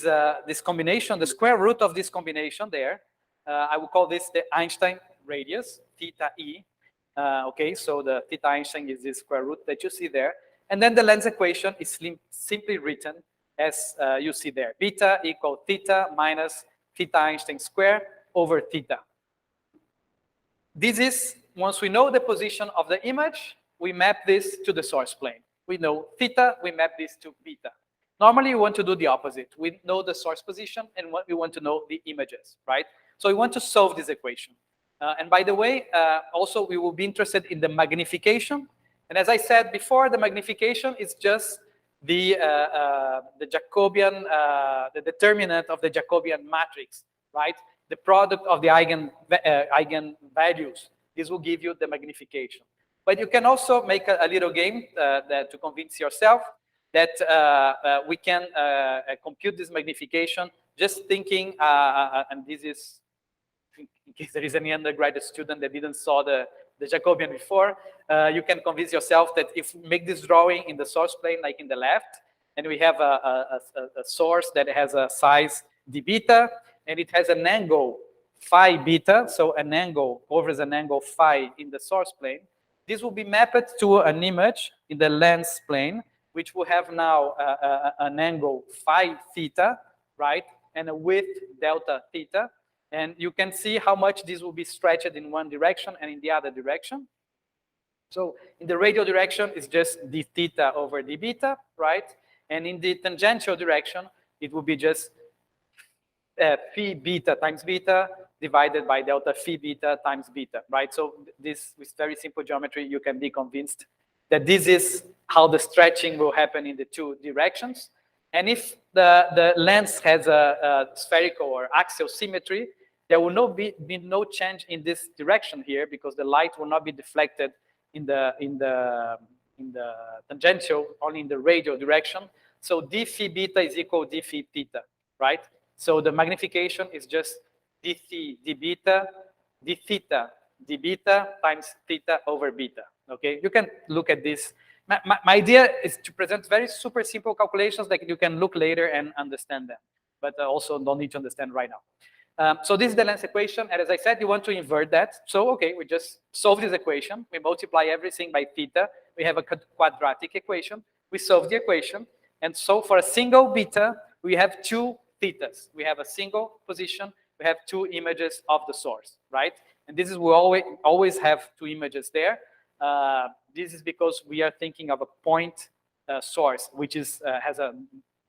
this combination, the square root of this combination there, I would call this the Einstein radius, theta e. Okay, so the theta Einstein is this square root that you see there. And then the lens equation is simply written as you see there. Beta equal theta minus theta Einstein square over theta. This is, once we know the position of the image, we map this to the source plane. We know theta, we map this to beta. Normally, we want to do the opposite. We know the source position, and we want to know the images, right? So we want to solve this equation. And by the way, also, we will be interested in the magnification. And as I said before, the magnification is just the Jacobian, the determinant of the Jacobian matrix, right? The product of the eigenvalues. This will give you the magnification. But you can also make a little game to convince yourself that we can compute this magnification just thinking, and this is, in case there is any undergraduate student that didn't saw the Jacobian before, you can convince yourself that if we make this drawing in the source plane, like in the left, and we have a source that has a size d beta, and it has an angle phi beta, so an angle over an angle phi in the source plane, this will be mapped to an image in the lens plane, which will have now an angle phi theta, right, and a width delta theta. And you can see how much this will be stretched in one direction and in the other direction. So in the radial direction, it's just d theta over d beta, right? And in the tangential direction, it will be just phi beta times beta divided by delta phi beta times beta, right? So this, with very simple geometry, you can be convinced that this is how the stretching will happen in the two directions. And if the lens has a spherical or axial symmetry, there will not be no change in this direction here because the light will not be deflected in the tangential, only in the radial direction. So d phi beta is equal d phi theta, right? So the magnification is just d phi d beta, d theta d beta times theta over beta. Okay, you can look at this. My idea is to present very super simple calculations that you can look later and understand them, but also don't need to understand right now. So this is the lens equation, and as I said, you want to invert that. So okay, we just solve this equation. We multiply everything by theta. We have a quadratic equation. We solve the equation, and so for a single beta, we have two thetas. We have a single position. We have two images of the source, right? And this is we always have two images there. This is because we are thinking of a point source, which is has a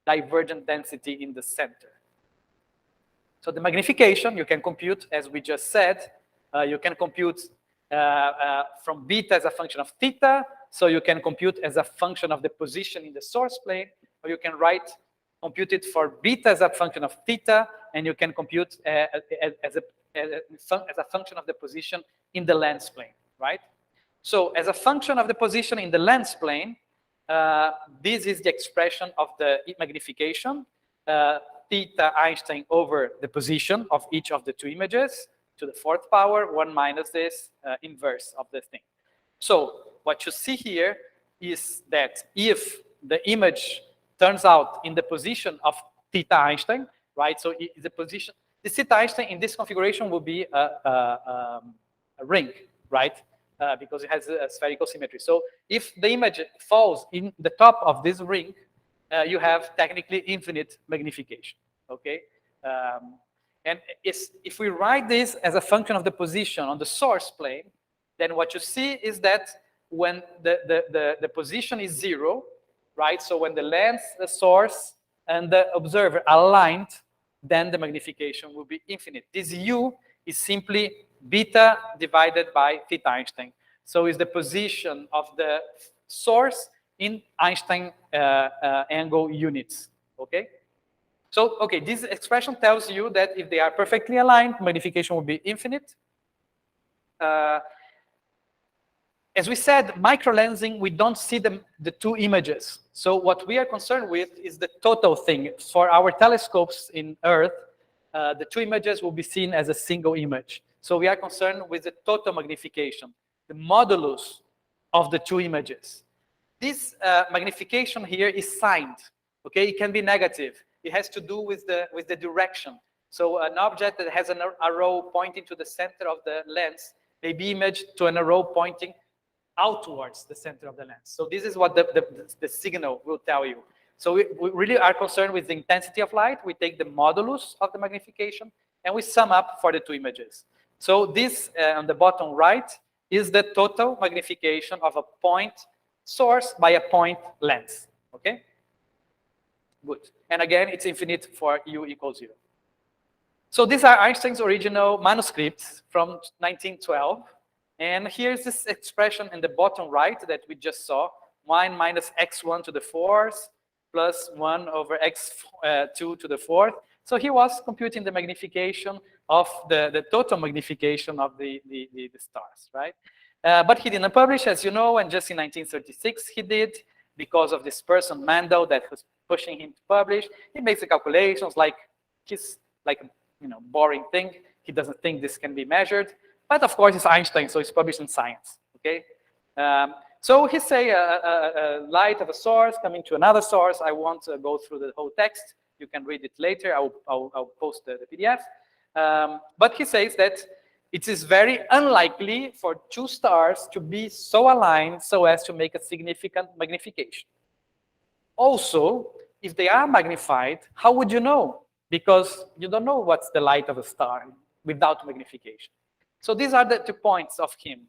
divergent density in the center. So the magnification you can compute, as we just said, you can compute from beta as a function of theta, so you can compute as a function of the position in the source plane, or you can compute it for beta as a function of theta, and you can compute as a function of the position in the lens plane, right? So as a function of the position in the lens plane, this is the expression of the magnification, theta Einstein over the position of each of the two images to the fourth power, 1 minus this inverse of the thing. So what you see here is that if the image turns out in the position of theta Einstein, right? So the position, the theta Einstein in this configuration will be a ring, right? Because it has a spherical symmetry. So if the image falls in the top of this ring, you have technically infinite magnification, okay? And if we write this as a function of the position on the source plane, then what you see is that when the position is 0, right? So when the lens, the source, and the observer are aligned, then the magnification will be infinite. This U is simply beta divided by theta Einstein. So it's the position of the source in Einstein angle units, okay? So, okay, this expression tells you that if they are perfectly aligned, magnification will be infinite. As we said, microlensing, we don't see the two images. So what we are concerned with is the total thing. For our telescopes in Earth, the two images will be seen as a single image. So we are concerned with the total magnification, the modulus of the two images. This magnification here is signed, okay? It can be negative. it has to do with the direction. So an object that has an arrow pointing to the center of the lens may be imaged to an arrow pointing out towards the center of the lens. So this is what the signal will tell you. So we really are concerned with the intensity of light. We take the modulus of the magnification, and we sum up for the two images. So this, on the bottom right, is the total magnification of a point source by a point lens, okay? Good. And again, it's infinite for u equals 0. So these are Einstein's original manuscripts from 1912. And here's this expression in the bottom right that we just saw, 1 minus x1 to the 4th plus 1 over x2 to the 4th. So he was computing the magnification of the total magnification of the stars, right? But he didn't publish, as you know, and just in 1936 he did, because of this person, Mendel, that was pushing him to publish. He makes the calculations like he's like, boring thing. He doesn't think this can be measured. But of course, it's Einstein, so it's published in Science, okay? So he say a light of a source coming to another source. I won't go through the whole text. You can read it later. I'll post the PDF. But he says that it is very unlikely for two stars to be so aligned so as to make a significant magnification. Also, if they are magnified, how would you know? Because you don't know what's the light of a star without magnification. So these are the 2 points of him.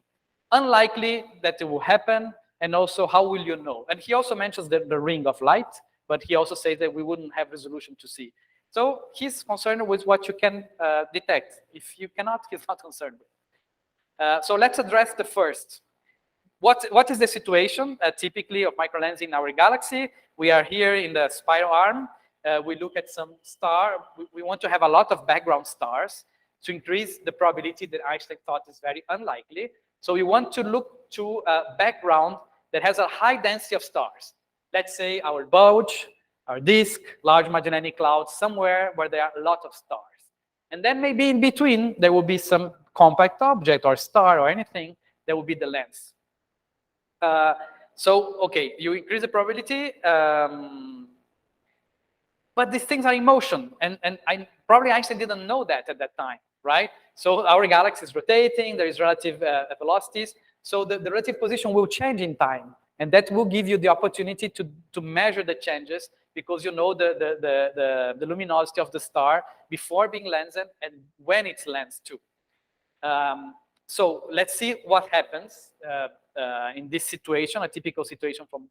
Unlikely that it will happen, and also how will you know? And he also mentions the ring of light, but he also says that we wouldn't have resolution to see. So he's concerned with what you can detect. If you cannot, he's not concerned with. So let's address the first. What is the situation typically of microlensing in our galaxy? We are here in the spiral arm. We look at some star. We want to have a lot of background stars to increase the probability that Einstein thought is very unlikely. So we want to look to a background that has a high density of stars. Let's say our bulge, our disk, large Magellanic Cloud, somewhere where there are a lot of stars. And then maybe in between, there will be some compact object or star or anything that will be the lens. So, okay, you increase the probability, but these things are in motion. And probably Einstein didn't know that at that time, right? So our galaxy is rotating, there is relative velocities. So the relative position will change in time. And that will give you the opportunity to measure the changes, because you know the luminosity of the star before being lensed and when it's lensed too. So let's see what happens in this situation, a typical situation from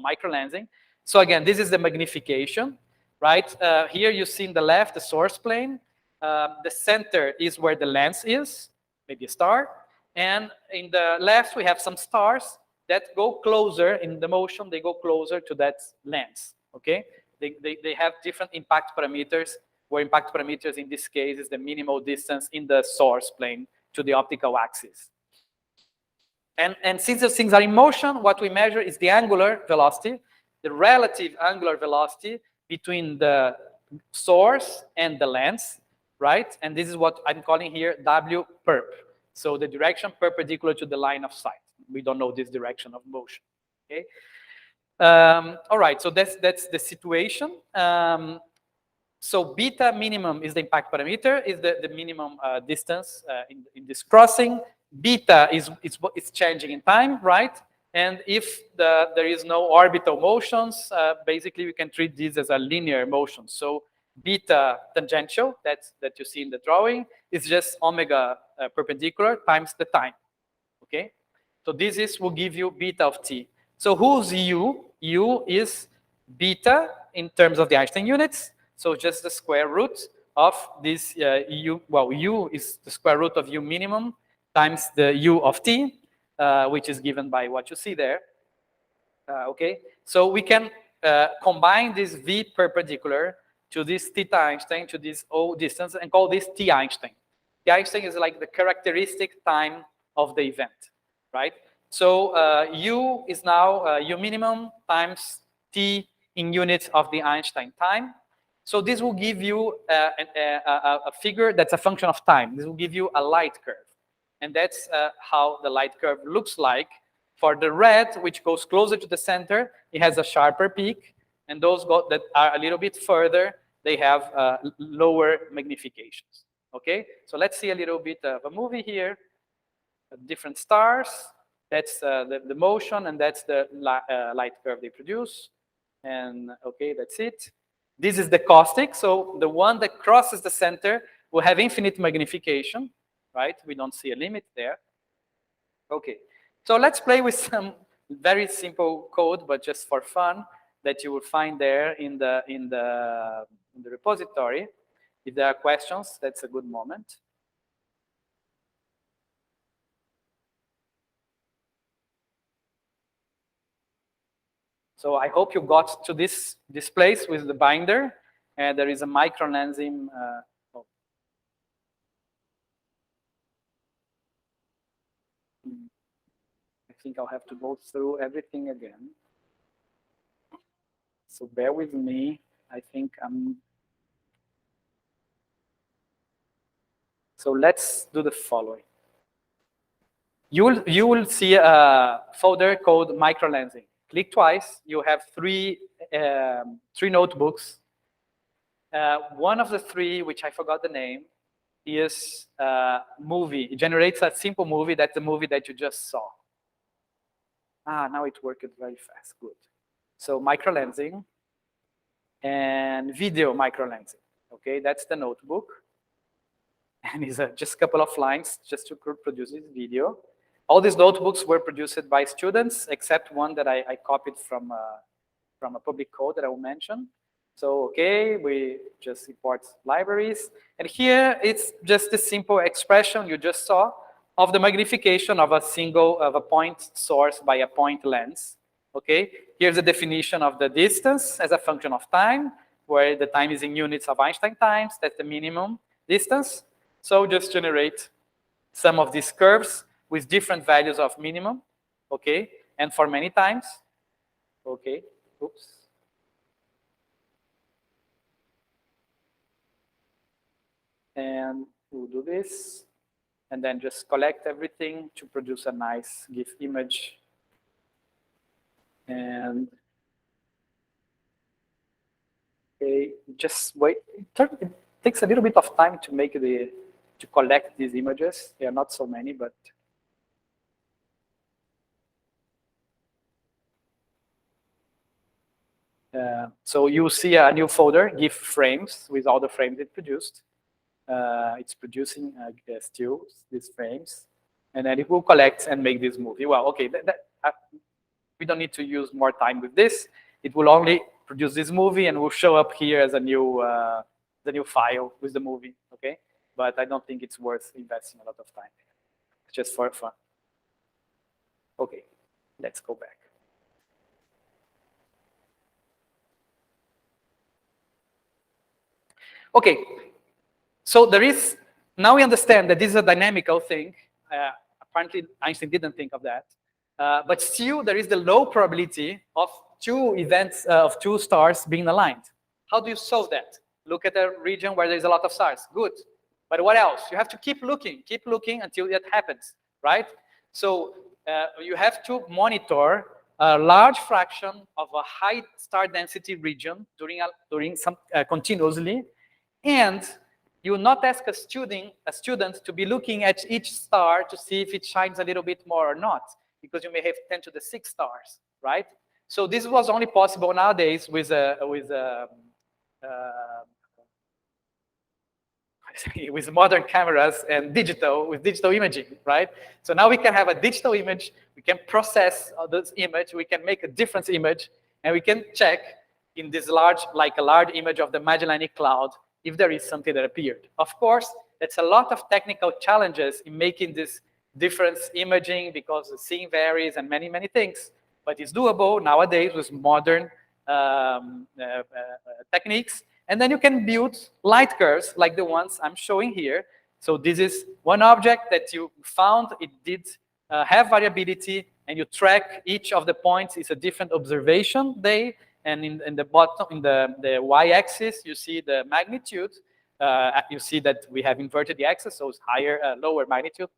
microlensing. So again, this is the magnification, right? Here you see in the left the source plane. The center is where the lens is, maybe a star. And in the left, we have some stars that go closer in the motion. They go closer to that lens, okay? They have different impact parameters, where impact parameters in this case is the minimal distance in the source plane to the optical axis. And since those things are in motion, what we measure is the angular velocity, the relative angular velocity between the source and the lens, right? And this is what I'm calling here W perp. So the direction perpendicular to the line of sight. We don't know this direction of motion, okay? All right, so that's the situation. So beta minimum is the impact parameter, is the minimum distance in this crossing. Beta is changing in time, right? And if there is no orbital motions, basically we can treat this as a linear motion. So beta tangential, that you see in the drawing, is just omega perpendicular times the time, okay? So this will give you beta of t. So who's u? U is beta in terms of the Einstein units. So just the square root of this u. Well, u is the square root of u minimum times the u of t, which is given by what you see there. Okay, so we can combine this v perpendicular to this theta Einstein, to this O distance, and call this T Einstein. T Einstein is like the characteristic time of the event, right? So U is now U minimum times T in units of the Einstein time. So this will give you a figure that's a function of time. This will give you a light curve. And that's how the light curve looks like. For the red, which goes closer to the center, it has a sharper peak. And those that are a little bit further, they have lower magnifications. Okay, so let's see a little bit of a movie here. Different stars. That's the motion, and that's the light curve they produce. And okay, that's it. This is the caustic. So the one that crosses the center will have infinite magnification, right? We don't see a limit there. Okay, so let's play with some very simple code, but just for fun, that you will find there in the repository. If there are questions, that's a good moment. So I hope you got to this place with the binder, and there is a micro lensing. I think I'll have to go through everything again. So bear with me. I think I'm. So let's do the following. You will see a folder called micro lensing. Click twice. You have three notebooks. One of the three, which I forgot the name, is movie. It generates a simple movie. That's the movie that you just saw. Now it worked very fast. Good. So micro lensing and video micro lensing. Okay, that's the notebook. And it's just a couple of lines just to produce this video. All these notebooks were produced by students, except one that I copied from a public code that I will mention. So, okay, we just import libraries. And here it's just a simple expression you just saw of the magnification of a point source by a point lens. Okay, here's the definition of the distance as a function of time, where the time is in units of Einstein times. That's the minimum distance. So just generate some of these curves with different values of minimum, okay? And for many times, okay, oops. And we'll do this, and then just collect everything to produce a nice GIF image. And okay, just wait. It takes a little bit of time to make to collect these images. There are not so many, but so you see a new folder, GIF frames, with all the frames it produced. It's producing still these frames, and then it will collect and make this movie. Well, okay, we don't need to use more time with this. It will only produce this movie and will show up here as a new the new file with the movie. Okay, but I don't think it's worth investing a lot of time. It's just for fun. Okay, let's go back. Okay, so there is, now we understand that this is a dynamical thing. Apparently, Einstein didn't think of that. But still, there is the low probability of two events, of two stars being aligned. How do you solve that? Look at a region where there's a lot of stars. Good. But what else? You have to keep looking until that happens, right? So you have to monitor a large fraction of a high star density region during some continuously, and you will not ask a student to be looking at each star to see if it shines a little bit more or not, because you may have 10 to the 6 stars, right? So this was only possible nowadays with modern cameras and with digital imaging, right? So now we can have a digital image, we can process this image, we can make a different image, and we can check in this large image of the Magellanic Cloud if there is something that appeared. Of course, that's a lot of technical challenges in making this difference imaging because the scene varies and many, many things. But it's doable nowadays with modern techniques. And then you can build light curves like the ones I'm showing here. So this is one object that you found. It did have variability, and you track each of the points. It's a different observation day. And in the bottom, in the y-axis, you see the magnitude. You see that we have inverted the axis, so it's higher, lower magnitude,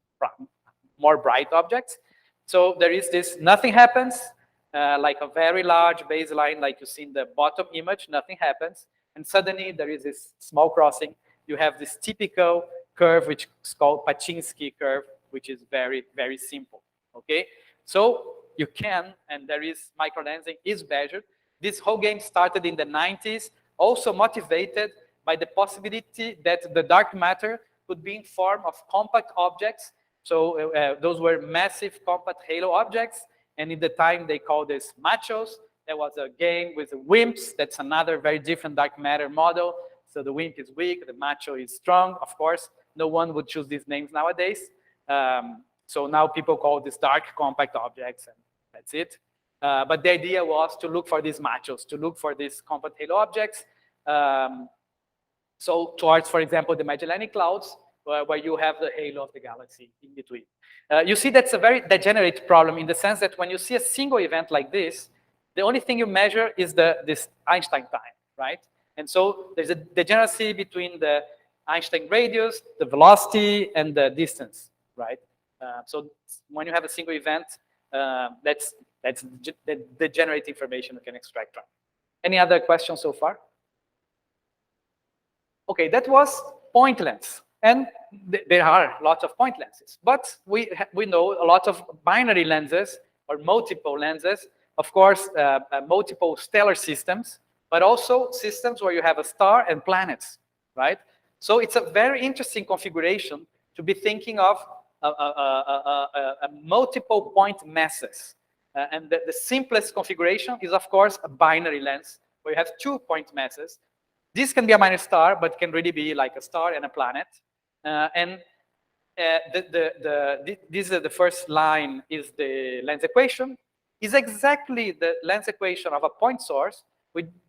more bright objects. So there is this, nothing happens, like a very large baseline, like you see in the bottom image, nothing happens. and suddenly there is this small crossing. You have this typical curve, which is called Pachinski curve, which is very, very simple, okay? So you can, and there is microlensing is measured. This whole game started in the 90s, also motivated by the possibility that the dark matter could be in form of compact objects. So those were massive compact halo objects, and in the time they called this machos. There was a game with the WIMPs. That's another very different dark matter model. So the WIMP is weak, the macho is strong. Of course, no one would choose these names nowadays. So now people call this dark compact objects, and that's it. But the idea was to look for these machos, to look for these compact halo objects. So towards, for example, the Magellanic Clouds, where you have the halo of the galaxy in between. You see that's a very degenerate problem in the sense that when you see a single event like this, the only thing you measure is this Einstein time, right? And so there's a degeneracy between the Einstein radius, the velocity, and the distance, right? So when you have a single event, that's the degenerate information you can extract from. Any other questions so far? Okay, that was point length. And there are lots of point lenses. But we know a lot of binary lenses or multiple lenses. Of course, multiple stellar systems, but also systems where you have a star and planets, right? So it's a very interesting configuration to be thinking of multiple point masses. And the simplest configuration is, of course, a binary lens where you have 2 point masses. This can be a minor star, but can really be like a star and a planet. This is the first line is the lens equation. Is exactly the lens equation of a point source,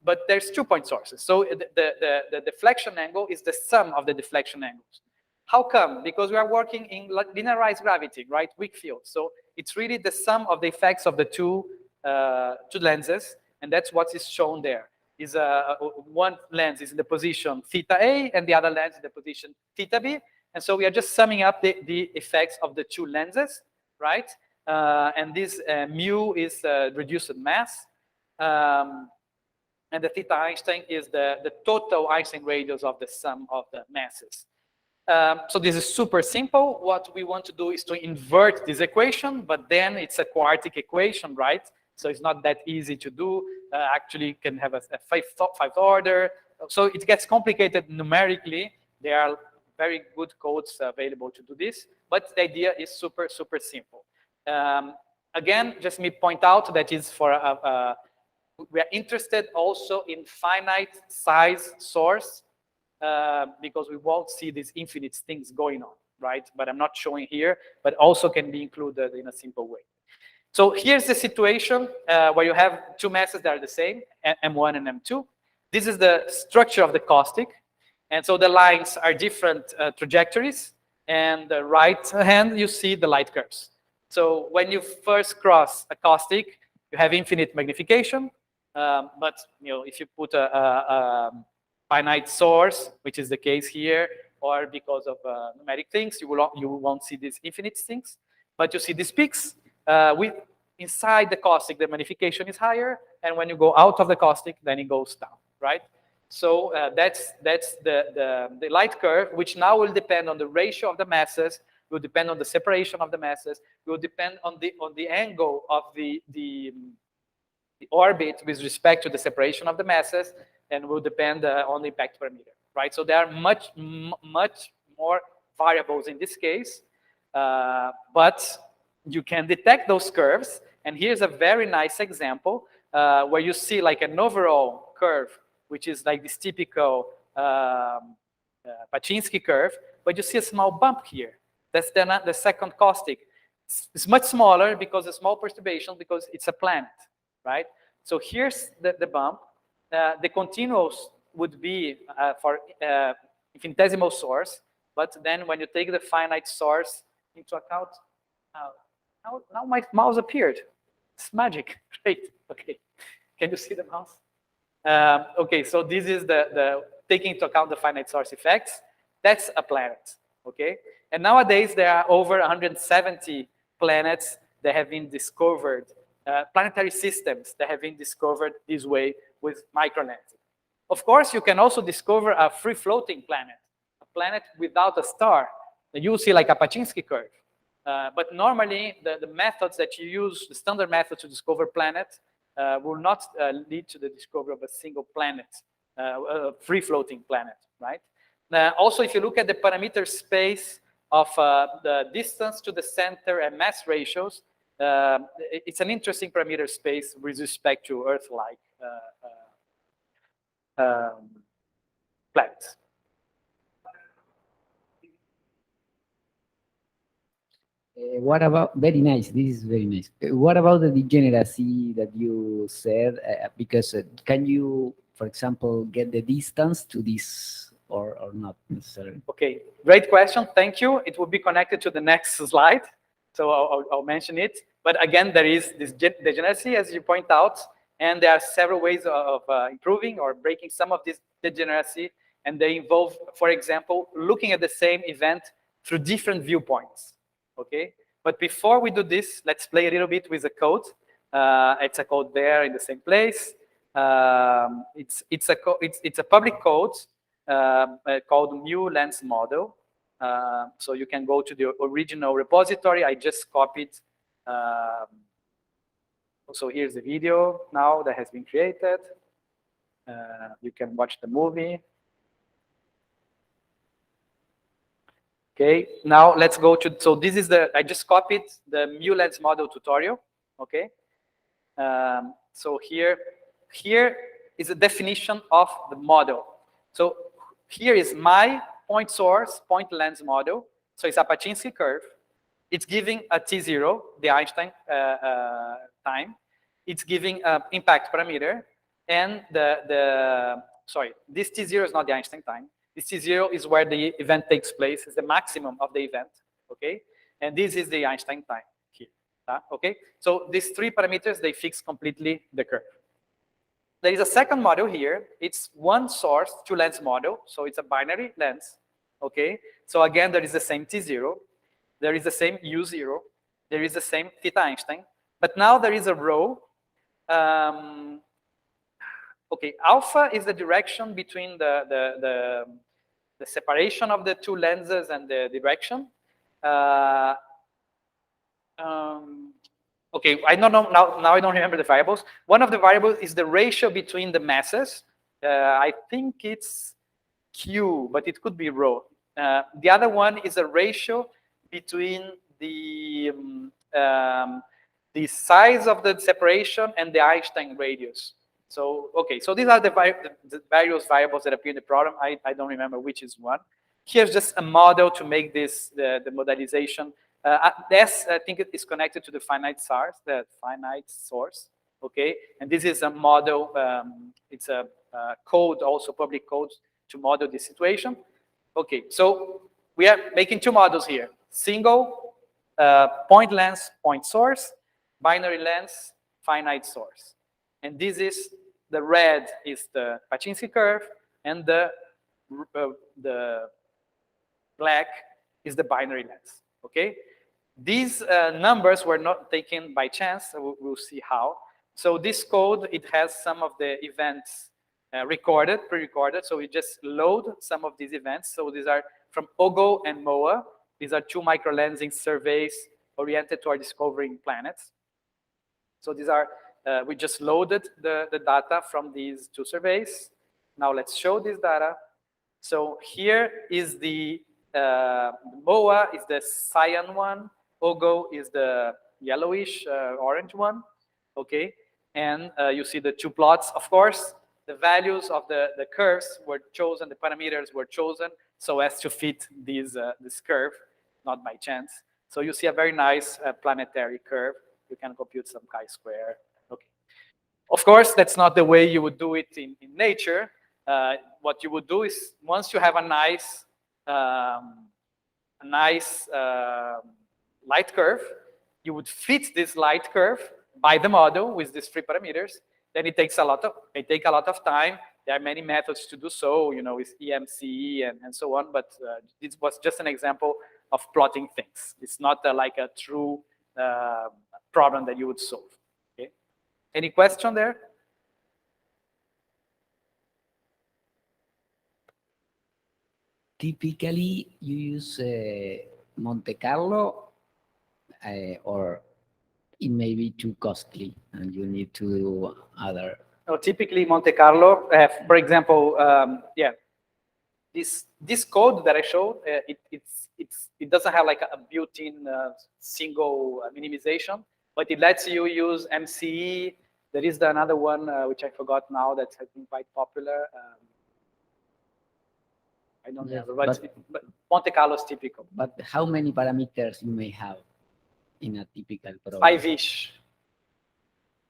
but there's 2 point sources. So the deflection angle is the sum of the deflection angles. How come? Because we are working in linearized gravity, right? Weak field. So it's really the sum of the effects of the two lenses, and that's what is shown there. Is one lens is in the position theta A, and the other lens in the position theta B. And so we are just summing up the effects of the 2 lenses, right? And this mu is reduced mass. And the theta Einstein is the total Einstein radius of the sum of the masses. So this is super simple. What we want to do is to invert this equation, but then it's a quartic equation, right? So it's not that easy to do. Actually, you can have a fifth order. So it gets complicated numerically. There are very good codes available to do this, but the idea is super, super simple. Again, just me point out that is for we are interested also in finite size source because we won't see these infinite things going on, right? But I'm not showing here, but also can be included in a simple way. So here's the situation where you have 2 masses that are the same, M1 and M2. This is the structure of the caustic. And so the lines are different trajectories. And the right hand, you see the light curves. So when you first cross a caustic, you have infinite magnification. But if you put a finite source, which is the case here, or because of numeric things, you won't see these infinite things. But you see these peaks. Inside the caustic, the magnification is higher, and when you go out of the caustic, then it goes down, right? So that's the light curve, which now will depend on the ratio of the masses, will depend on the separation of the masses, will depend on the angle of the orbit with respect to the separation of the masses, and will depend on the impact parameter, right? So there are much more variables in this case, but you can detect those curves. And here's a very nice example where you see like an overall curve, which is like this typical Pachinski curve, but you see a small bump here. That's the second caustic. It's much smaller because a small perturbation because it's a planet, right? So here's the bump. The continuous would be for infinitesimal source, but then when you take the finite source into account, now my mouse appeared. It's magic. Great. Okay. Can you see the mouse? Okay, so this is the taking into account the finite source effects. That's a planet. Okay. And nowadays there are over 170 planets that have been discovered, planetary systems that have been discovered this way with microlensing. Of course, you can also discover a free-floating planet, a planet without a star. You see like a Pachinski curve. But normally, the methods that you use, the standard method to discover planets, will not lead to the discovery of a single planet, a free-floating planet, right? Also, if you look at the parameter space of the distance to the center and mass ratios, it's an interesting parameter space with respect to Earth-like planets. What about, very nice, this is very nice. What about the degeneracy that you said? Because can you, for example, get the distance to this or not necessarily? Okay, great question, thank you. It will be connected to the next slide, so I'll mention it. But again, there is this degeneracy, as you point out, and there are several ways of improving or breaking some of this degeneracy, and they involve, for example, looking at the same event through different viewpoints. Okay, but before we do this, let's play a little bit with the code. It's a code there in the same place. It's a public code called Mu Lens Model. So you can go to the original repository. I just copied. So here's the video now that has been created. You can watch the movie. Okay, now let's go to, so this is I just copied the Mu Lens Model tutorial, okay? So here is a definition of the model. So here is my point source, point lens model. So it's a Pachinski curve. It's giving a T0, the Einstein time. It's giving an impact parameter. And sorry, this T0 is not the Einstein time. This T0 is where the event takes place, is the maximum of the event, okay? And this is the Einstein time here, okay? So these three parameters, they fix completely the curve. There is a second model here. It's one source, two lens model. So it's a binary lens, okay? So again, there is the same T0. There is the same U0. There is the same theta Einstein. But now there is a rho. Okay, alpha is the direction between the separation of the two lenses and the direction. Okay, I don't know, now I don't remember the variables. One of the variables is the ratio between the masses. I think it's Q, but it could be rho. The other one is a ratio between the size of the separation and the Einstein radius. So, okay, so these are the various variables that appear in the problem. I don't remember which is one. Here's just a model to make this, the modelization. S, I think it is connected to the finite source, okay? And this is a model, it's a code, also public code to model this situation. Okay, so we are making two models here. Single, point lens, point source, binary lens, finite source. And this is, the red is the Pachinski curve, and the black is the binary lens, okay? These numbers were not taken by chance, so we'll see how. So this code, it has some of the events recorded, pre-recorded, so we just load some of these events. So these are from OGO and MOA. These are two microlensing surveys oriented toward discovering planets. So these are, we just loaded the data from these two surveys. Now let's show this data. So here is the MOA is the cyan one. OGO is the yellowish orange one, okay? And you see the two plots. Of course, the values of the curves were chosen, the parameters were chosen so as to fit these, this curve, not by chance. So you see a very nice planetary curve. You can compute some chi-square, okay? Of course, that's not the way you would do it in nature. What you would do is, once you have a nice light curve, you would fit this light curve by the model with these three parameters. Then it takes a lot of time. There are many methods to do so, you know, with EMC and so on. But this was just an example of plotting things. It's not like a true problem that you would solve. Okay. Any question there? typically you use Monte Carlo, or it may be too costly and you need to do other. No, typically Monte Carlo, for example, yeah, this code that I showed, it doesn't have like a built-in single minimization, but it lets you use MCE. There is another one which I forgot now that has been quite popular. I don't Yes, remember, but Monte Carlo is typical. But how many parameters you may have in a typical program? 5-ish,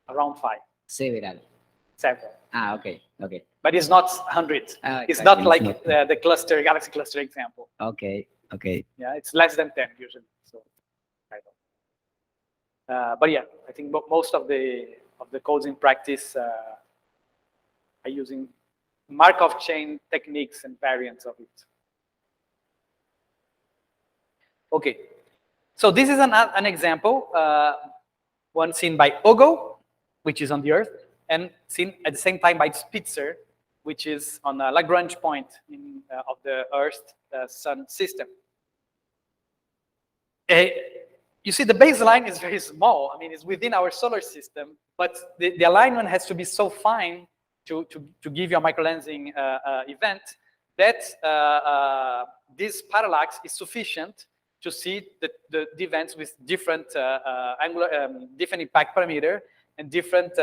around 5. Several. Okay. But it's not 100. Exactly. It's not like not... the cluster, galaxy cluster example. Okay. Yeah, it's less than 10 usually. So, I don't. But yeah, I think most of the codes in practice are using Markov chain techniques and variants of it. Okay, so this is an example, one seen by Ogo, which is on the Earth, and seen at the same time by Spitzer, which is on a Lagrange point of the Earth Sun system. You see, the baseline is very small. I mean, it's within our solar system, but the alignment has to be so fine to give you a microlensing event that this parallax is sufficient to see the events with different different impact parameter and different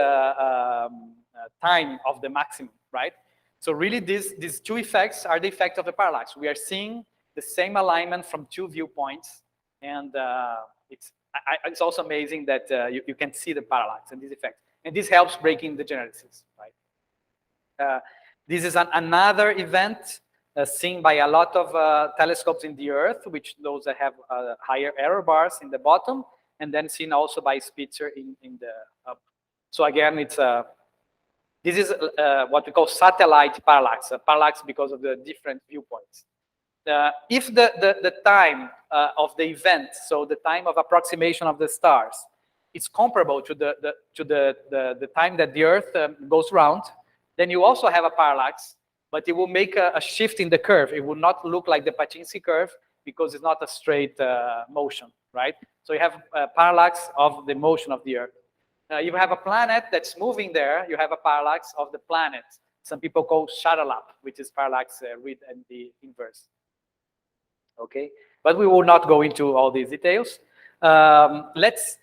time of the maximum, right? So really, these two effects are the effect of the parallax. We are seeing the same alignment from two viewpoints, and it's also amazing that you can see the parallax and this effect. And this helps breaking the generalities, right? This is another event seen by a lot of telescopes in the Earth, which those that have higher error bars in the bottom, and then seen also by Spitzer in the up. So again, this is what we call satellite parallax, a parallax because of the different viewpoints. If the time of the event, so the time of approximation of the stars, is comparable to the time that the Earth goes round, then you also have a parallax, but it will make a shift in the curve. It will not look like the Pachinski curve because it's not a straight motion, right? So you have a parallax of the motion of the Earth. If you have a planet that's moving there, you have a parallax of the planet. Some people call shuttle up, which is parallax read and the inverse. Okay, but we will not go into all these details. Let's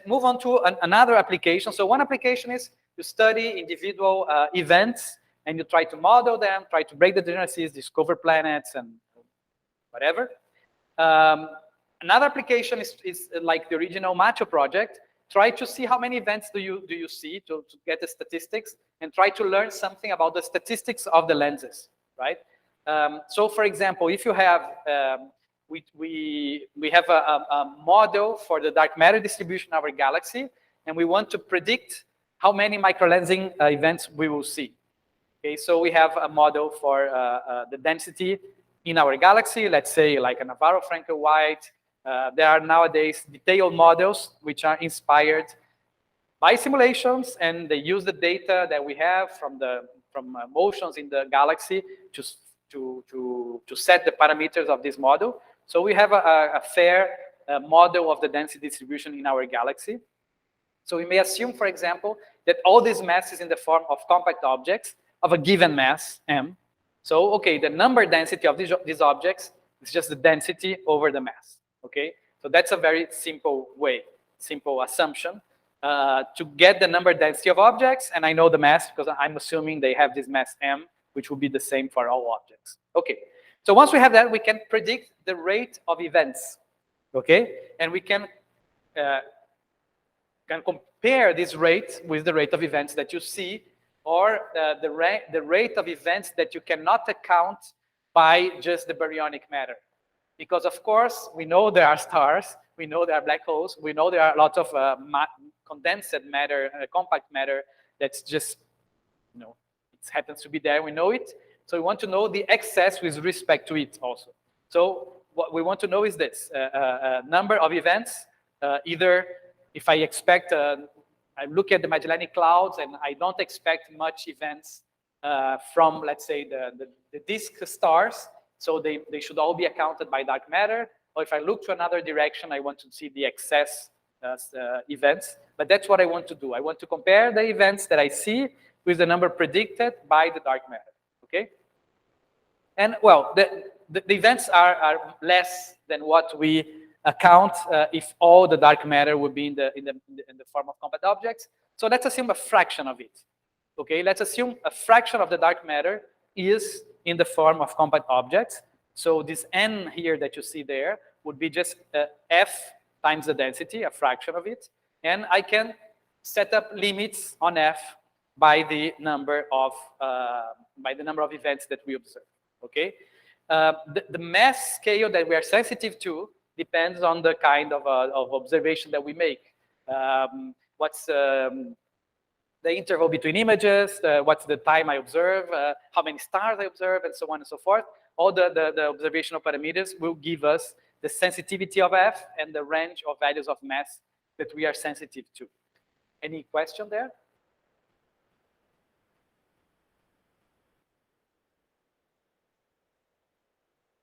move on to another application. So one application is you study individual events and you try to model them, try to break the degeneracies, discover planets and whatever. Another application is like the original Macho project. Try to see how many events do you see to get the statistics, and try to learn something about the statistics of the lenses, right? So for example, if you have, we have a model for the dark matter distribution of our galaxy, and we want to predict how many microlensing events we will see. Okay, so we have a model for the density in our galaxy, let's say like a Navarro-Frankel-White. There are nowadays detailed models which are inspired by simulations, and they use the data that we have from motions in the galaxy to set the parameters of this model. So we have a fair model of the density distribution in our galaxy. So we may assume, for example, that all this mass is in the form of compact objects of a given mass, m. So, okay, the number density of these objects is just the density over the mass, okay? So that's a very simple assumption to get the number density of objects, and I know the mass because I'm assuming they have this mass m, which will be the same for all objects. Okay, so once we have that, we can predict the rate of events, okay? And we can compare this rate with the rate of events that you see, or the rate of events that you cannot account by just the baryonic matter. Because of course, we know there are stars, we know there are black holes, we know there are a lot of condensed matter, compact matter that's just, you know, it happens to be there, we know it. So we want to know the excess with respect to it also. So what we want to know is this, number of events, either if I expect, I look at the Magellanic Clouds and I don't expect much events from, let's say, the disk stars. So they should all be accounted by dark matter. Or if I look to another direction, I want to see the excess events. But that's what I want to do. I want to compare the events that I see with the number predicted by the dark matter. Okay? And well, the events are less than what we account if all the dark matter would be in the form of compact objects. So let's assume a fraction of it. Okay, let's assume a fraction of the dark matter is in the form of compact objects. So this n here that you see there would be just f times the density, a fraction of it. And I can set up limits on f by the number of events that we observe. Okay, the mass scale that we are sensitive to depends on the kind of observation that we make. What's the interval between images, what's the time I observe, how many stars I observe, and so on and so forth. All the observational parameters will give us the sensitivity of f and the range of values of mass that we are sensitive to. Any question there?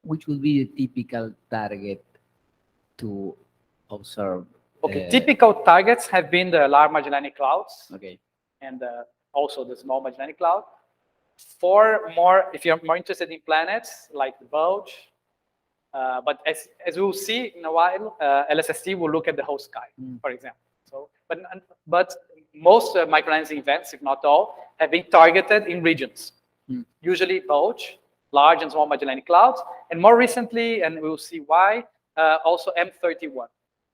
Which would be the typical target to observe? Okay, typical targets have been the Large Magellanic Clouds. Okay. And also the Small Magellanic Cloud. If you're more interested in planets, like the bulge, but as we'll see in a while, LSST will look at the whole sky, for example. So, but most microlensing events, if not all, have been targeted in regions. Usually bulge, Large and Small Magellanic Clouds, and more recently, and we'll see why, also M31,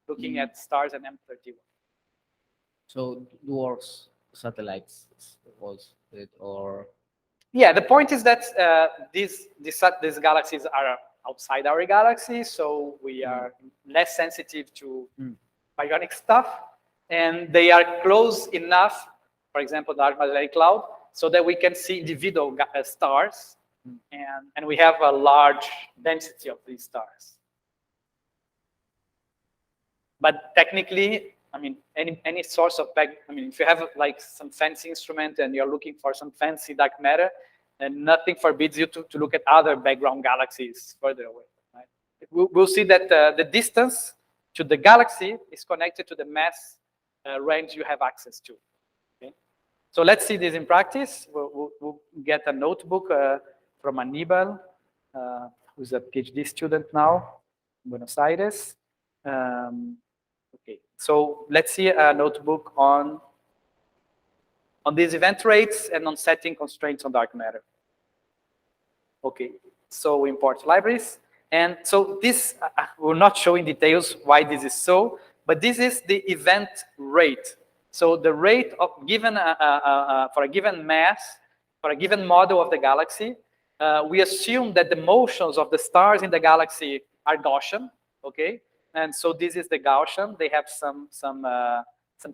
looking at stars and M31. So dwarfs satellites was it, or? Yeah, the point is that these galaxies are outside our galaxy, so we are less sensitive to bionic stuff, and they are close enough, for example, the Large Magellanic Cloud, so that we can see individual stars, and we have a large density of these stars. But technically, I mean, any source of if you have like some fancy instrument and you're looking for some fancy dark matter, and nothing forbids you to look at other background galaxies further away. Right? We'll see that the distance to the galaxy is connected to the mass range you have access to. Okay? So let's see this in practice. We'll get a notebook from Anibal, who's a PhD student now in Buenos Aires. Okay, so let's see a notebook on these event rates and on setting constraints on dark matter. Okay, so we import libraries. And so this, we'll not show in details why this is so, but this is the event rate. So the rate of given for a given mass, for a given model of the galaxy, we assume that the motions of the stars in the galaxy are Gaussian, okay? And so this is the Gaussian. They have some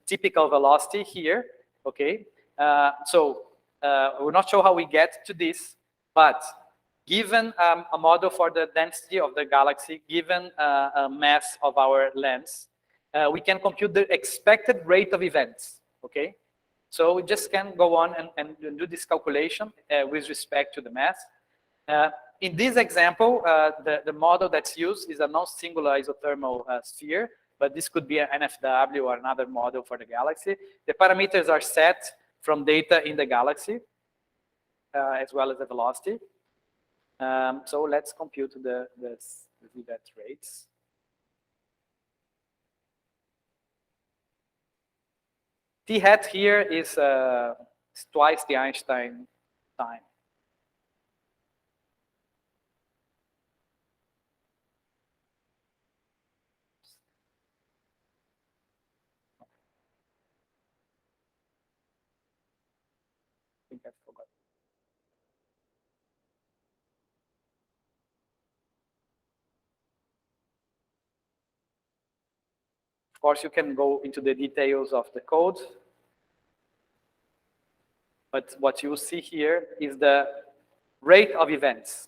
typical velocity here, okay? We'll not show how we get to this, but given a model for the density of the galaxy, given a mass of our lens, we can compute the expected rate of events, okay? So we just can go on and do this calculation with respect to the mass. In this example, the model that's used is a non-singular isothermal sphere, but this could be an NFW or another model for the galaxy. The parameters are set from data in the galaxy, as well as the velocity. So let's compute the event rates. T hat here is twice the Einstein time. I think I forgot. Of course, you can go into the details of the code, but what you see here is the rate of events.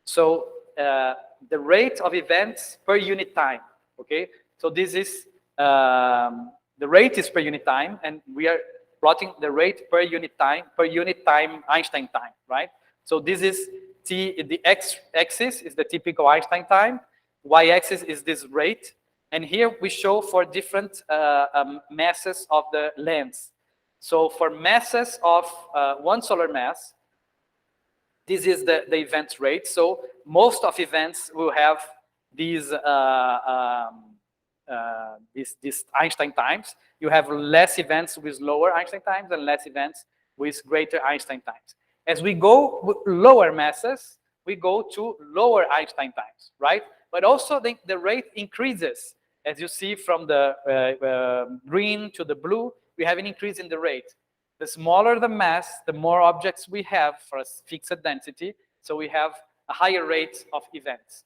So the rate of events per unit time, okay? So this is, the rate is per unit time, and we are plotting the rate per unit time Einstein time, right? So this is the x-axis is the typical Einstein time, y-axis is this rate, and here we show for different masses of the lens. So for masses of one solar mass, this is the event rate. So most of events will have these Einstein times. You have less events with lower Einstein times and less events with greater Einstein times. As we go with lower masses, we go to lower Einstein times, right? But also the rate increases. As you see from the green to the blue, we have an increase in the rate. The smaller the mass, the more objects we have for a fixed density. So we have a higher rate of events.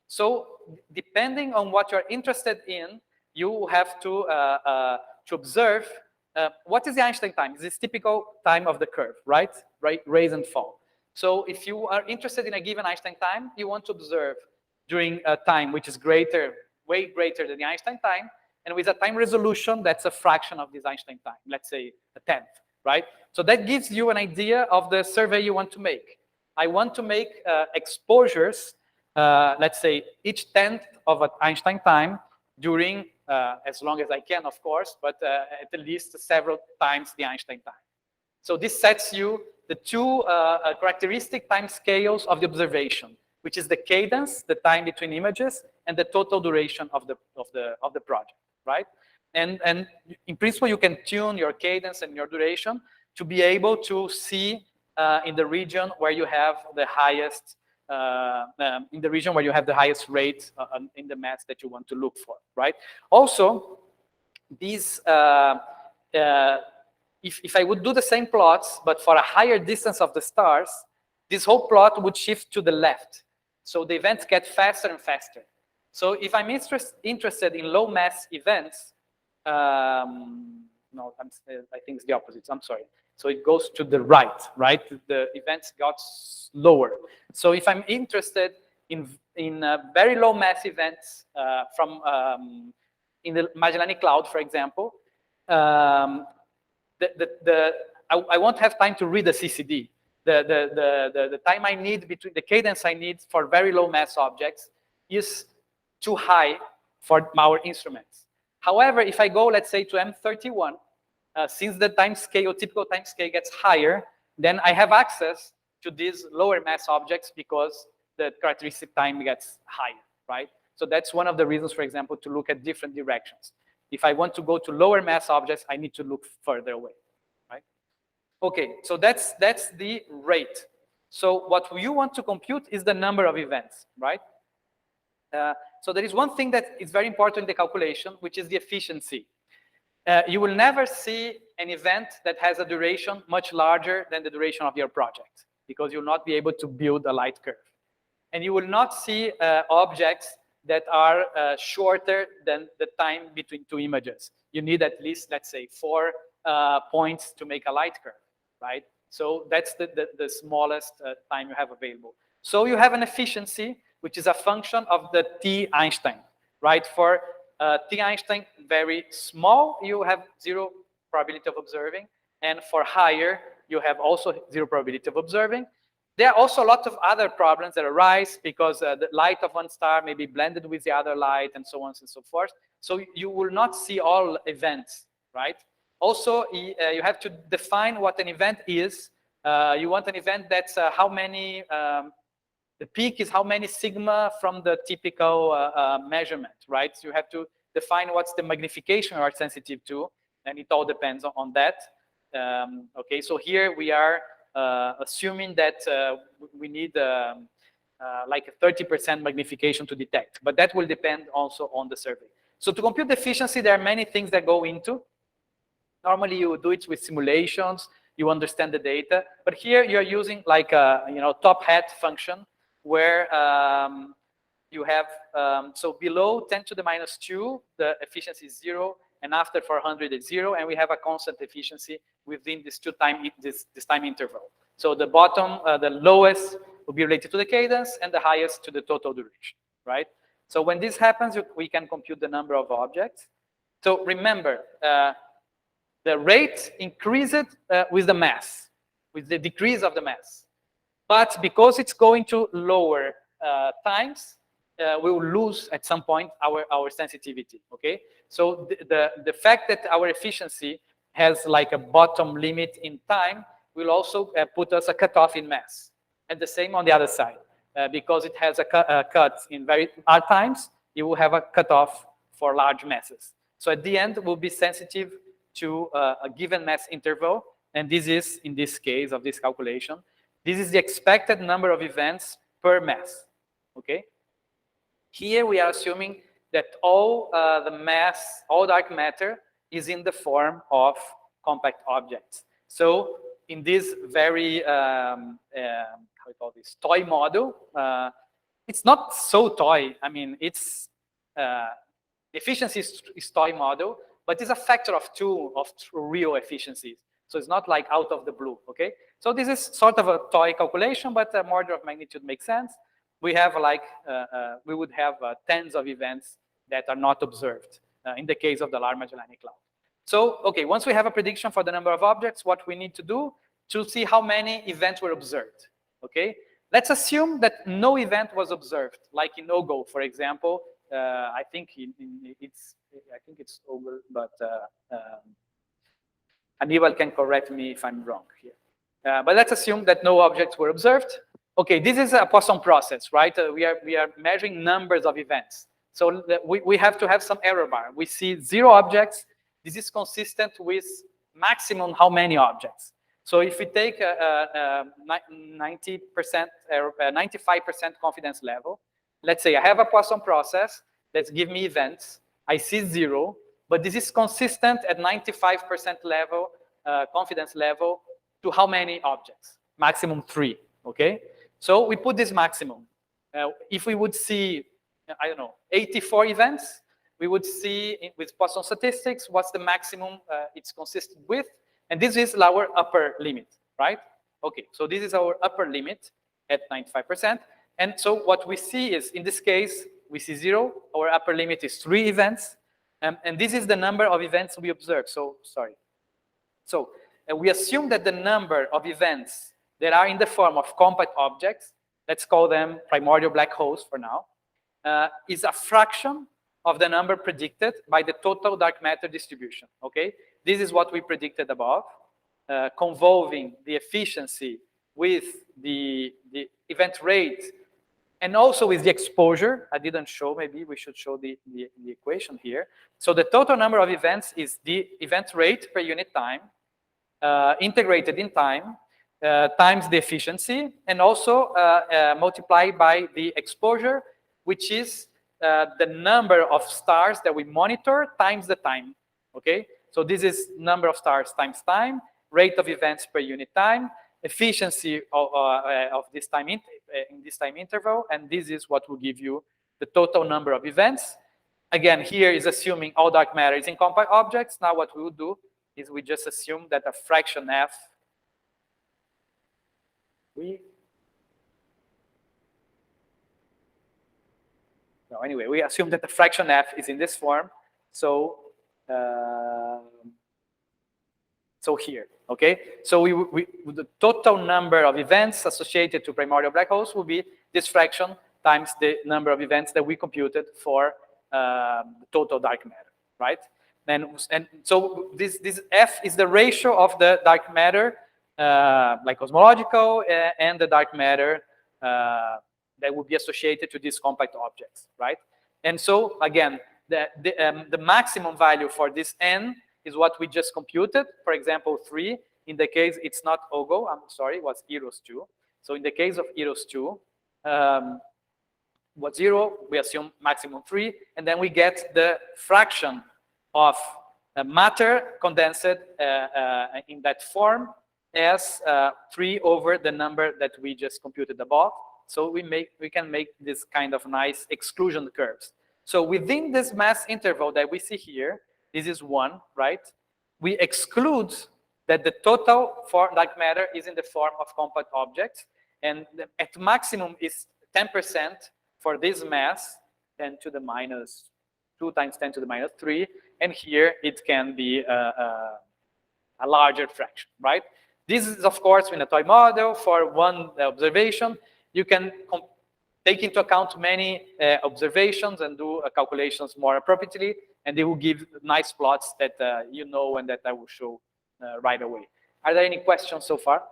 So depending on what you're interested in, you have to observe what is the Einstein time. It's this typical time of the curve, right? Rise and fall. So if you are interested in a given Einstein time, you want to observe during a time which is greater, way greater than the Einstein time, and with a time resolution that's a fraction of this Einstein time, let's say a tenth, right? So that gives you an idea of the survey you want to make. I want to make exposures, let's say each tenth of an Einstein time during, as long as I can, of course, but at least several times the Einstein time. So this sets you the two characteristic time scales of the observation, which is the cadence, the time between images, and the total duration of the project, right? And in principle, you can tune your cadence and your duration to be able to see in the region where you have the highest rate in the mass that you want to look for, right? Also, these if I would do the same plots, but for a higher distance of the stars, this whole plot would shift to the left. So the events get faster and faster. So if I'm interested in low mass events, no, I think it's the opposite. I'm sorry. So it goes to the right, right? The events got lower. So if I'm interested in very low mass events in the Magellanic Cloud, for example, I won't have time to read the CCD. The time I need between the cadence I need for very low mass objects is too high for our instruments. However, if I go, let's say, to M31, since the time scale, typical time scale gets higher, then I have access to these lower mass objects because the characteristic time gets higher, right? So that's one of the reasons, for example, to look at different directions. If I want to go to lower mass objects, I need to look further away, right? Okay, so that's the rate. So what you want to compute is the number of events, right? So there is one thing that is very important in the calculation, which is the efficiency. You will never see an event that has a duration much larger than the duration of your project, because you'll not be able to build a light curve. And you will not see objects that are shorter than the time between two images. You need at least, let's say, 4 points to make a light curve, right? So that's the smallest time you have available. So you have an efficiency, which is a function of the T Einstein, right? For T Einstein very small, you have 0 probability of observing. And for higher, you have also 0 probability of observing. There are also a lot of other problems that arise because the light of one star may be blended with the other light and so on and so forth. So you will not see all events, right? Also, you have to define what an event is. You want an event that's how many, the peak is how many sigma from the typical measurement, right? So you have to define what's the magnification you are sensitive to, and it all depends on that. Okay, so here we are assuming that we need like a 30% magnification to detect, but that will depend also on the survey. So to compute the efficiency, there are many things that go into. Normally you do it with simulations, you understand the data, but here you're using like a top hat function where you have, so below 10 to the minus 2, the efficiency is 0, and after 400 is 0, and we have a constant efficiency within this this time interval. So the bottom, the lowest will be related to the cadence, and the highest to the total duration, right? So when this happens, we can compute the number of objects. So remember, the rate increased with the mass, with the decrease of the mass. But because it's going to lower times, we will lose at some point our sensitivity, okay? So the fact that our efficiency has like a bottom limit in time will also put us a cutoff in mass. And the same on the other side. Because it has a cut in very hard times, you will have a cutoff for large masses. So at the end, we'll be sensitive to a given mass interval. And this is, in this case of this calculation, this is the expected number of events per mass, okay? Here we are assuming that all the mass, all dark matter is in the form of compact objects. So in this very, how we call this, toy model, it's not so toy. I mean, it's, efficiency is toy model, but it's a factor of 2 of real efficiencies. So it's not like out of the blue, okay? So this is sort of a toy calculation, but an order of magnitude makes sense. We have like, we would have tens of events that are not observed in the case of the Large Magellanic Cloud. So, okay, once we have a prediction for the number of objects, what we need to do to see how many events were observed, okay? Let's assume that no event was observed, like in OGO, for example. I think it's over, but Aníbal can correct me if I'm wrong here. But let's assume that no objects were observed. Okay, this is a Poisson process, right? We are measuring numbers of events. So we have to have some error bar. We see 0 objects. This is consistent with maximum how many objects. So if we take a 90%, 95% confidence level, let's say I have a Poisson process. Let's give me events. I see 0, but this is consistent at 95% level, confidence level, to how many objects? Maximum 3, okay? So we put this maximum. If we would see, I don't know, 84 events, we would see with Poisson statistics what's the maximum it's consistent with, and this is our upper limit, right? Okay, so this is our upper limit at 95%, and so what we see is, in this case, we see 0, our upper limit is 3 events, and this is the number of events we observe, so, sorry. So, we assume that the number of events that are in the form of compact objects, let's call them primordial black holes for now, is a fraction of the number predicted by the total dark matter distribution, okay? This is what we predicted above, convolving the efficiency with the event rate and also with the exposure. I didn't show, maybe we should show the equation here. So the total number of events is the event rate per unit time, integrated in time, times the efficiency, and also multiplied by the exposure, which is the number of stars that we monitor times the time, okay? So this is number of stars times time, rate of events per unit time, efficiency of this time in this time interval, and this is what will give you the total number of events. Again, here is assuming all dark matter is in compact objects. Now what we will do is we just assume that a fraction f, anyway, we assume that the fraction f is in this form. So, so here, okay? So the total number of events associated to primordial black holes will be this fraction times the number of events that we computed for the total dark matter, right? And so this f is the ratio of the dark matter, like cosmological, and the dark matter that would be associated to these compact objects, right? And so again, the maximum value for this n is what we just computed. For example, 3. In the case, it's not OGO, I'm sorry, it was Eros 2. So in the case of Eros 2, was 0, we assume maximum 3, and then we get the fraction of matter condensed in that form as 3 over the number that we just computed above. So we can make this kind of nice exclusion curves. So within this mass interval that we see here, this is 1, right? We exclude that the total for dark matter is in the form of compact objects, and at maximum is 10% for this mass, 10 to the minus 2 times 10 to the minus 3, and here it can be a larger fraction, right? This is, of course, in a toy model for one observation. You can take into account many observations and do calculations more appropriately, and they will give nice plots that you know and that I will show right away. Are there any questions so far?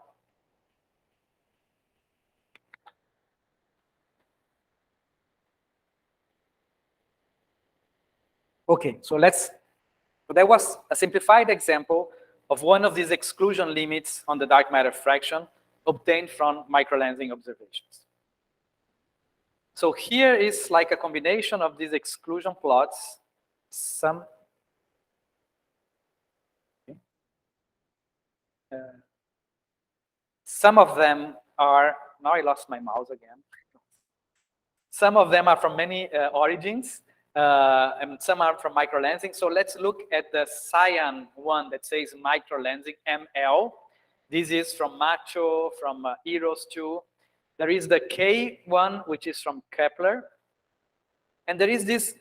Okay, so that was a simplified example of one of these exclusion limits on the dark matter fraction obtained from microlensing observations. So here is like a combination of these exclusion plots. Some of them are, now I lost my mouse again. Some of them are from many origins, and some are from microlensing. So let's look at the cyan one that says microlensing, ML. This is from Macho, from Eros 2. There is the K one, which is from Kepler. And there is this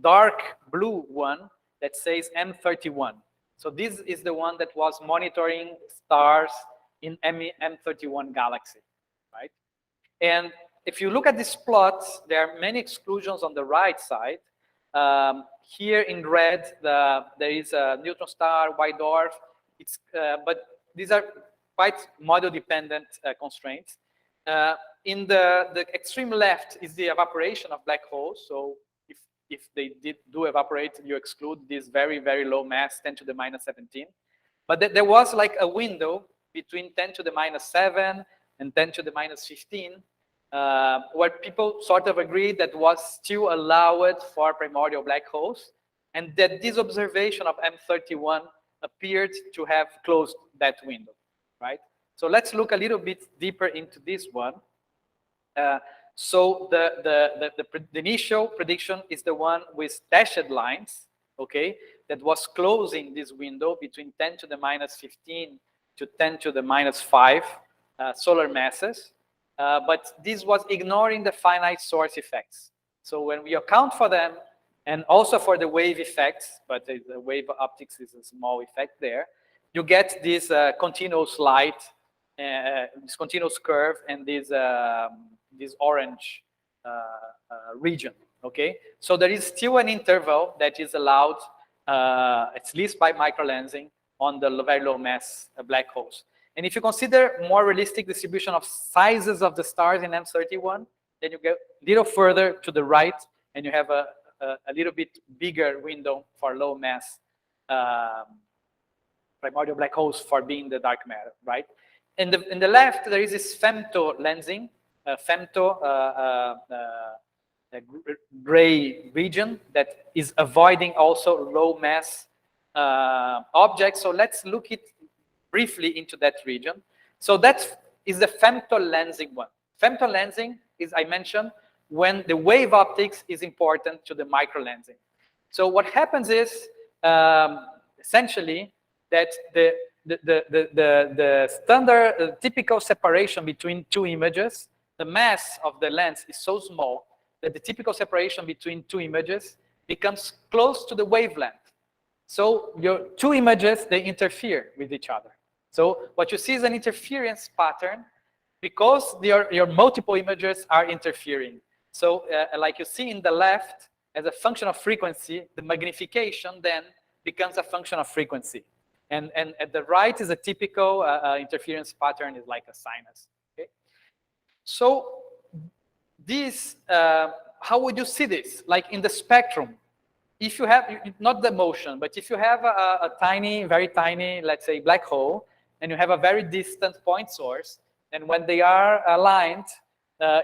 dark blue one that says M31. So this is the one that was monitoring stars in M31 galaxy, right? And if you look at this plot, there are many exclusions on the right side. Here in red, there is a neutron star, white dwarf. But these are quite model-dependent constraints. In the extreme left is the evaporation of black holes. So if they do evaporate, you exclude this very, very low mass, 10 to the minus 17. But there was like a window between 10 to the minus 7 and 10 to the minus 15, where people sort of agreed that was still allowed for primordial black holes, and that this observation of M31 appeared to have closed that window, right? So let's look a little bit deeper into this one. So the initial prediction is the one with dashed lines, okay, that was closing this window between 10 to the minus 15 to 10 to the minus 5 solar masses. But this was ignoring the finite source effects. So when we account for them, and also for the wave effects, but the wave optics is a small effect there, you get this continuous light, this continuous curve, and this orange region, okay? So there is still an interval that is allowed, at least by microlensing, on the very low mass black holes. And if you consider more realistic distribution of sizes of the stars in M31, then you get a little further to the right, and you have a little bit bigger window for low mass primordial black holes for being the dark matter, right? In the left, there is this femto lensing, femto gray region that is avoiding also low mass objects. So let's look briefly into that region. So that is the femto lensing one. Femto lensing is, I mentioned, when the wave optics is important to the microlensing. So what happens is essentially that the standard, typical separation between two images, the mass of the lens is so small that the typical separation between two images becomes close to the wavelength. So your two images, they interfere with each other. So what you see is an interference pattern because your multiple images are interfering. So like you see in the left, as a function of frequency, the magnification then becomes a function of frequency. And at the right is a typical interference pattern, is like a sinus. Okay? So this, how would you see this? Like in the spectrum, if you have, not the motion, but if you have a tiny, very tiny, let's say black hole, and you have a very distant point source, and when they are aligned,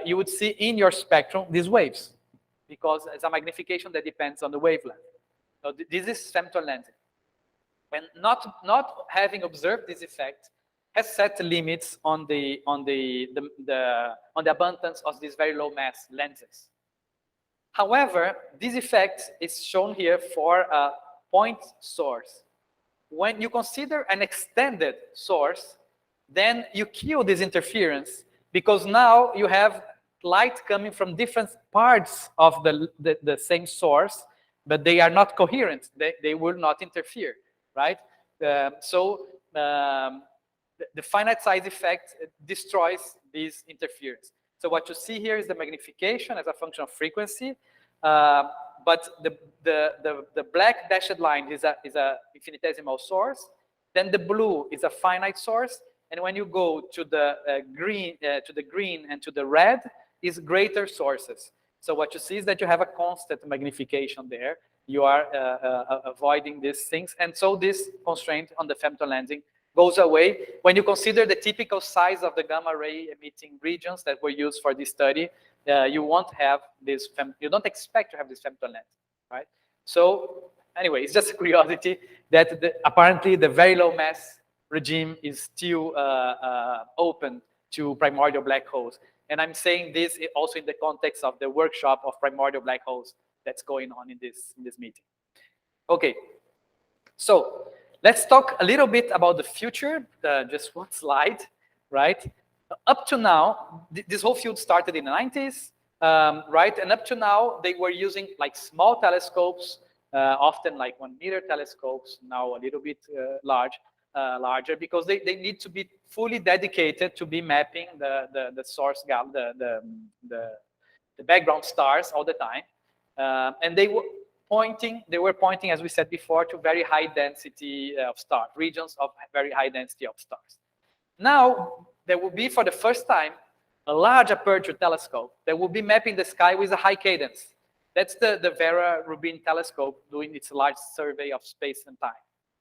you would see in your spectrum these waves, because it's a magnification that depends on the wavelength. So this is femto lensing. When not having observed this effect has set limits on the abundance of these very low mass lenses. However, this effect is shown here for a point source. When you consider an extended source, then you kill this interference, because now you have light coming from different parts of the same source, but they are not coherent. They will not interfere, right? So the finite size effect destroys these interference. So what you see here is the magnification as a function of frequency, but the black dashed line is a infinitesimal source. Then the blue is a finite source, and when you go to the green and to the red is greater sources. So what you see is that you have a constant magnification there. You are avoiding these things, and so this constraint on the femto lensing goes away. When you consider the typical size of the gamma ray emitting regions that were used for this study, you won't have this, you don't expect to have this femto lens, right? So anyway, it's just a curiosity that apparently the very low mass regime is still open to primordial black holes. And I'm saying this also in the context of the workshop of primordial black holes that's going on in this meeting. Okay, so let's talk a little bit about the future, just one slide, right? Up to now, this whole field started in the 90s, right? And up to now, they were using like small telescopes, often like 1 meter telescopes, now a little bit larger, because they need to be fully dedicated to be mapping the source the background stars all the time. And they were pointing, as we said before, to very high density of stars, regions of very high density of stars. Now, there will be, for the first time, a large aperture telescope that will be mapping the sky with a high cadence. That's the Vera Rubin telescope doing its large survey of space and time,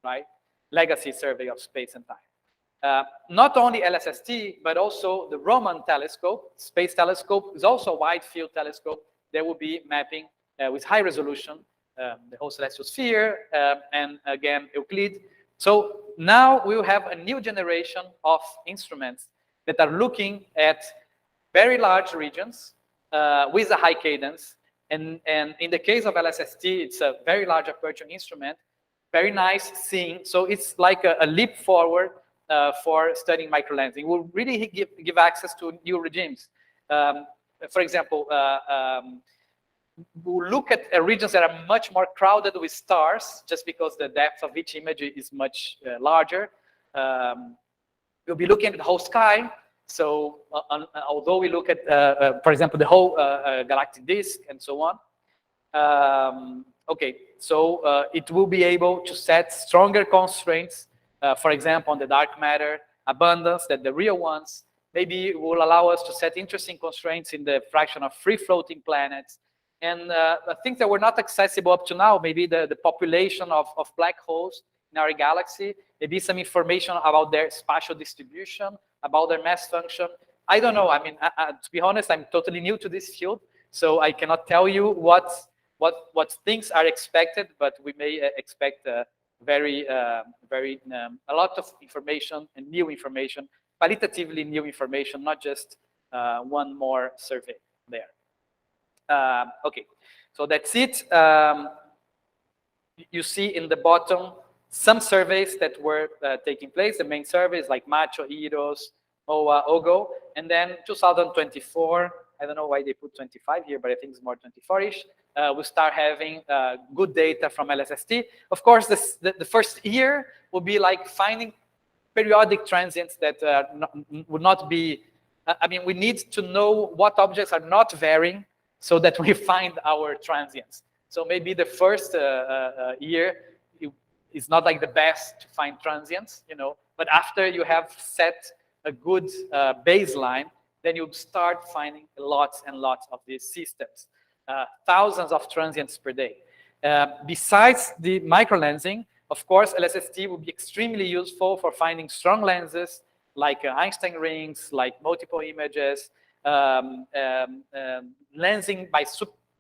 right? Legacy survey of space and time. Not only LSST, but also the Roman telescope, space telescope, is also a wide field telescope that will be mapping with high resolution the whole celestial sphere, and again, Euclid. So now we will have a new generation of instruments that are looking at very large regions with a high cadence. And in the case of LSST, it's a very large aperture instrument, very nice seeing. So it's like a leap forward for studying microlensing. It will really give access to new regimes. For example, we'll look at regions that are much more crowded with stars, just because the depth of each image is much larger. We'll be looking at the whole sky. So although we look at, for example, the whole galactic disk and so on, okay, so it will be able to set stronger constraints, for example, on the dark matter abundance than the real ones. Maybe it will allow us to set interesting constraints in the fraction of free-floating planets. And things that were not accessible up to now, maybe the population of black holes in our galaxy, maybe some information about their spatial distribution, about their mass function. I don't know. I mean, to be honest, I'm totally new to this field, so I cannot tell you what things are expected, but we may expect a lot of information and new information, qualitatively new information, not just one more survey there. Okay, so that's it. You see in the bottom some surveys that were taking place. The main surveys like Macho, Eros, MOA, OGO, and then 2024. I don't know why they put 25 here, but I think it's more 24-ish. We'll start having good data from LSST. Of course, the first year will be like finding periodic transients that would not be. I mean, we need to know what objects are not varying, so that we find our transients. So maybe the first year is not like the best to find transients, you know, but after you have set a good baseline, then you start finding lots and lots of these systems, thousands of transients per day. Besides the microlensing, of course, LSST will be extremely useful for finding strong lenses like Einstein rings, like multiple images, lensing by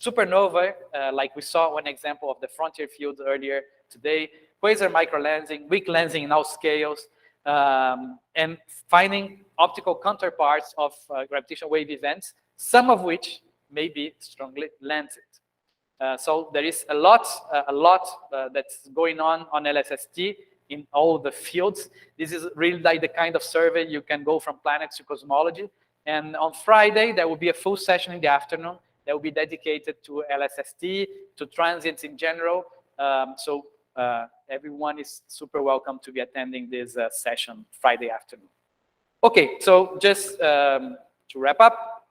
supernova, like we saw one example of the frontier fields earlier today, quasar microlensing, weak lensing in all scales, and finding optical counterparts of gravitational wave events, some of which may be strongly lensed. So there is a lot that's going on LSST in all the fields. This is really like the kind of survey you can go from planets to cosmology. And on Friday, there will be a full session in the afternoon that will be dedicated to LSST, to transients in general. So everyone is super welcome to be attending this session Friday afternoon. Okay, so just to wrap up,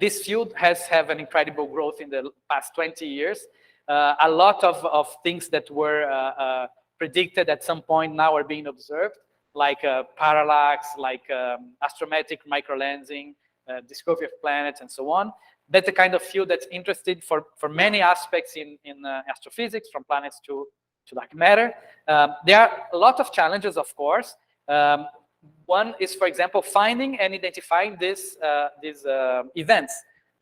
this field has had an incredible growth in the past 20 years. A lot of things that were predicted at some point now are being observed, like parallax, like astrometric microlensing, discovery of planets, and so on. That's the kind of field that's interested for many aspects in astrophysics, from planets to dark matter. There are a lot of challenges, of course. One is, for example, finding and identifying these events.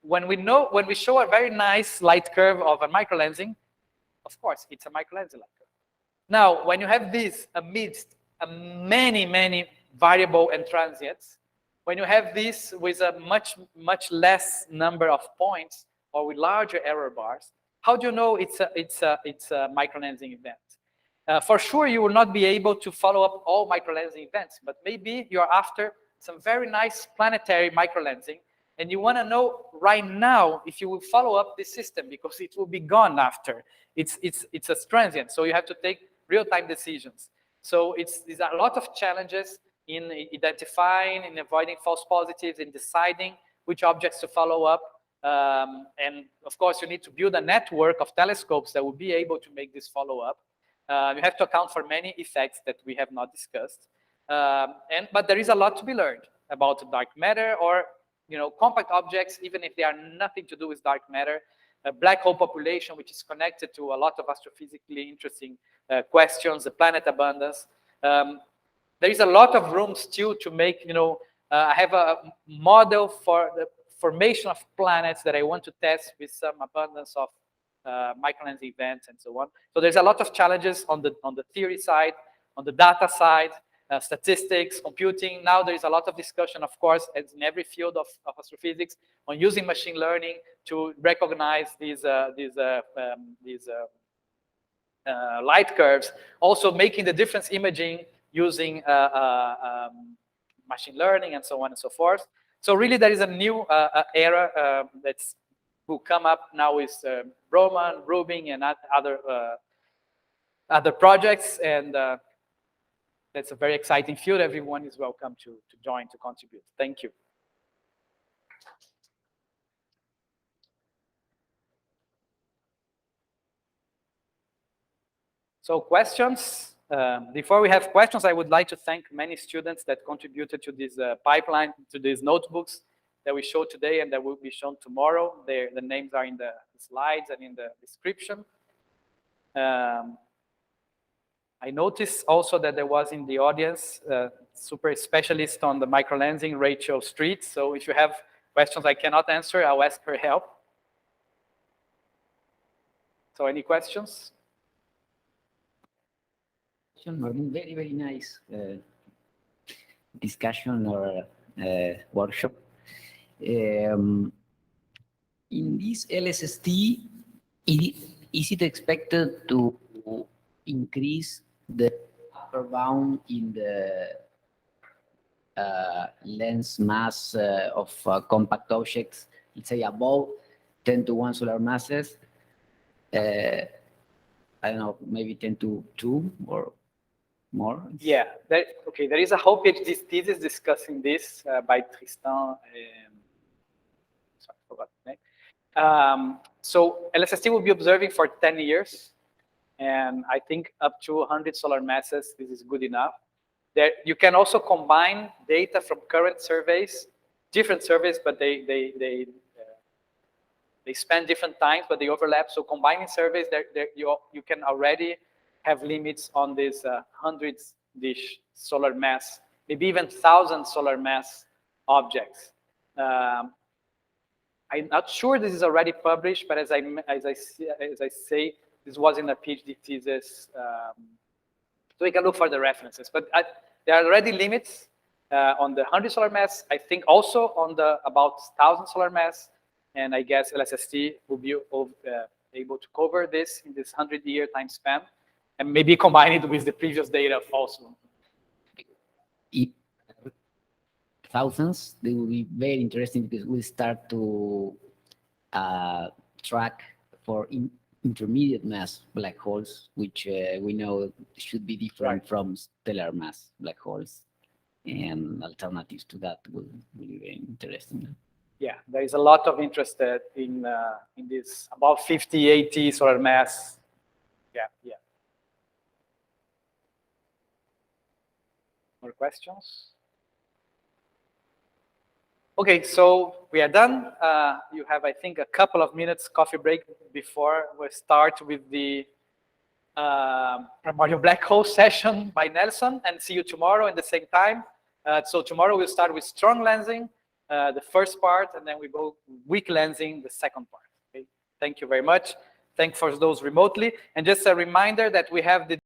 When we show a very nice light curve of a microlensing, of course, it's a microlensing light curve. Now, when you have this amidst many variable and transients, when you have this with a much less number of points or with larger error bars, how do you know it's a microlensing event? For sure, you will not be able to follow up all microlensing events, but maybe you're after some very nice planetary microlensing, and you want to know right now if you will follow up this system, because it will be gone after. It's a transient, so you have to take real-time decisions. So there's a lot of challenges in identifying and avoiding false positives, in deciding which objects to follow up. And of course, you need to build a network of telescopes that will be able to make this follow-up. You have to account for many effects that we have not discussed. But there is a lot to be learned about dark matter, or compact objects, even if they are nothing to do with dark matter. A black hole population, which is connected to a lot of astrophysically interesting questions, the planet abundance. There is a lot of room still to make, I have a model for the formation of planets that I want to test with some abundance of microlensing events and so on. So there's a lot of challenges on the theory side, on the data side, statistics, computing. Now there is a lot of discussion, of course, as in every field of astrophysics, on using machine learning to recognize these light curves. Also making the difference imaging using machine learning and so on and so forth. So really there is a new era that will come up now with Roman, Rubin, and other projects, and that's a very exciting field. Everyone is welcome to join, to contribute. Thank you. So questions. Before we have questions, I would like to thank many students that contributed to this pipeline, to these notebooks that we showed today and that will be shown tomorrow. The names are in the slides and in the description. I noticed also that there was in the audience super specialist on the microlensing, Rachel Street. So if you have questions I cannot answer, I'll ask her help. So any questions? Very, very nice discussion or workshop. In this LSST, is it expected to increase the upper bound in the lens mass of compact objects, let's say above 10⁻⁻⁴ solar masses? I don't know, maybe 10⁻² or more? Yeah, okay, there is a whole PhD thesis discussing this by Tristan. Sorry, I forgot the name. So LSST will be observing for 10 years. And I think up to 100 solar masses, this is good enough. You can also combine data from current surveys, different surveys, but they span different times, but they overlap. So combining surveys, you can already have limits on these hundreds-ish solar mass, maybe even 1,000 solar mass objects. I'm not sure this is already published, but as I say, this was in a PhD thesis. So we can look for the references. But there are already limits on the 100 solar mass. I think also on the about 1,000 solar mass. And I guess LSST will be able to cover this in this 100-year time span, and maybe combine it with the previous data also. Thousands, they will be very interesting because we start to track for intermediate mass black holes, which we know should be different from stellar mass black holes, and alternatives to that will be very interesting. Yeah, there is a lot of interest in this, about 50, 80 solar mass. Yeah. More questions? Okay, so we are done. You have, I think, a couple of minutes coffee break before we start with the primordial black hole session by Nelson, and see you tomorrow at the same time. So tomorrow we'll start with strong lensing, the first part, and then we go weak lensing, the second part. Okay? Thank you very much. Thanks for those remotely. And just a reminder that we have the